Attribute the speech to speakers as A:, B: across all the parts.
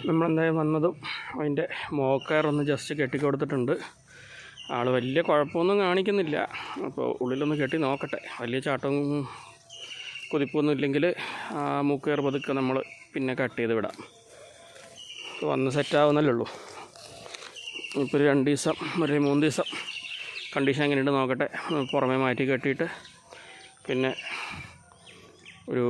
A: നമ്മളെന്തായാലും വന്നതും അതിൻ്റെ മോക്കയറൊന്ന് ജസ്റ്റ് കെട്ടിക്കൊടുത്തിട്ടുണ്ട്. ആൾ വലിയ കുഴപ്പമൊന്നും കാണിക്കുന്നില്ല. അപ്പോൾ ഉള്ളിലൊന്ന് കെട്ടി നോക്കട്ടെ. വലിയ ചാട്ടവും കുതിപ്പൊന്നും ഇല്ലെങ്കിൽ ആ മൂക്കയർ പതുക്കെ നമ്മൾ പിന്നെ കട്ട് ചെയ്ത് വിടാം. വന്ന് സെറ്റാവുന്നല്ലേ ഉള്ളൂ. ഇപ്പോൾ ഒരു 2 ദിവസം ഒരു 3 ദിവസം കണ്ടീഷൻ എങ്ങനെയുണ്ട് നോക്കട്ടെ. പുറമേ മാറ്റി കെട്ടിയിട്ട് പിന്നെ ഒരു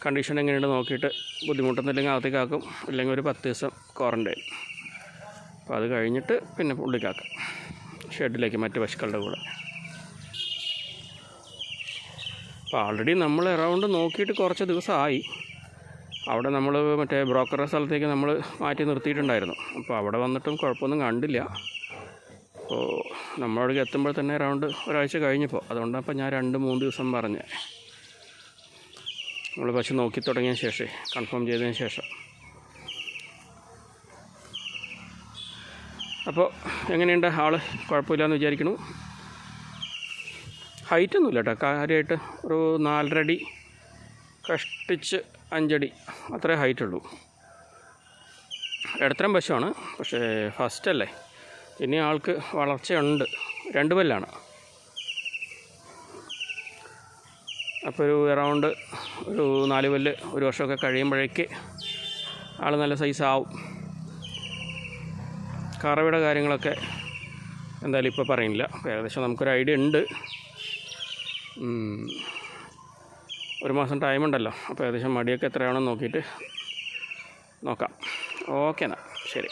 A: കണ്ടീഷൻ എങ്ങനെയുണ്ട് നോക്കിയിട്ട് ബുദ്ധിമുട്ടൊന്നുമില്ലെങ്കിൽ അകത്തേക്കാക്കും, ഇല്ലെങ്കിൽ ഒരു 10 ദിവസം ക്വാറൻറ്റൈൻ. അപ്പോൾ അത് കഴിഞ്ഞിട്ട് പിന്നെ ഉള്ളിലേക്കാക്കാം, ഷെഡിലേക്ക് മറ്റ് പശുക്കളുടെ കൂടെ. അപ്പോൾ ആൾറെഡി നമ്മൾ അറൗണ്ട് നോക്കിയിട്ട് കുറച്ച് ദിവസമായി. അവിടെ നമ്മൾ മറ്റേ ബ്രോക്കറുടെ സ്ഥലത്തേക്ക് നമ്മൾ മാറ്റി നിർത്തിയിട്ടുണ്ടായിരുന്നു. അപ്പോൾ അവിടെ വന്നിട്ടും കുഴപ്പമൊന്നും കണ്ടില്ല. അപ്പോൾ നമ്മളവിടേക്ക് എത്തുമ്പോൾ തന്നെ അറൗണ്ട് ഒരാഴ്ച കഴിഞ്ഞപ്പോൾ, അതുകൊണ്ടാണ് അപ്പോൾ ഞാൻ 2-3 ദിവസം പറഞ്ഞത്. നമ്മൾ പശു നോക്കി തുടങ്ങിയ ശേഷം കൺഫേം ചെയ്തതിന് ശേഷം. അപ്പോൾ എങ്ങനെയുണ്ട് ആൾ? കുഴപ്പമില്ലയെന്ന് വിചാരിക്കുന്നു. ഹൈറ്റൊന്നുമില്ല കേട്ടോ, കാര്യമായിട്ട് ഒരു 4.5 അടി കഷ്ടിച്ച് 5 അടി അത്രേ ഹൈറ്റുള്ളൂ. ഇടത്തരം പശുവാണ്, പക്ഷേ ഫസ്റ്റല്ലേ, ഇനി ആൾക്ക് വളർച്ചയുണ്ട്. 2 പല്ലാണ്. അപ്പോൾ ഒരു അറൗണ്ട് ഒരു 4 പല്ല് ഒരു വർഷമൊക്കെ കഴിയുമ്പോഴേക്ക് ആൾ നല്ല സൈസാവും. കറവയുടെ കാര്യങ്ങളൊക്കെ എന്തായാലും ഇപ്പോൾ പറയുന്നില്ല. ഏകദേശം നമുക്കൊരു ഐഡിയ ഉണ്ട്. 1 മാസം ടൈമുണ്ടല്ലോ. അപ്പോൾ ഏകദേശം മടിയൊക്കെ എത്രയാണെന്ന് നോക്കിയിട്ട് നോക്കാം. ഓക്കെ എന്നാൽ ശരി.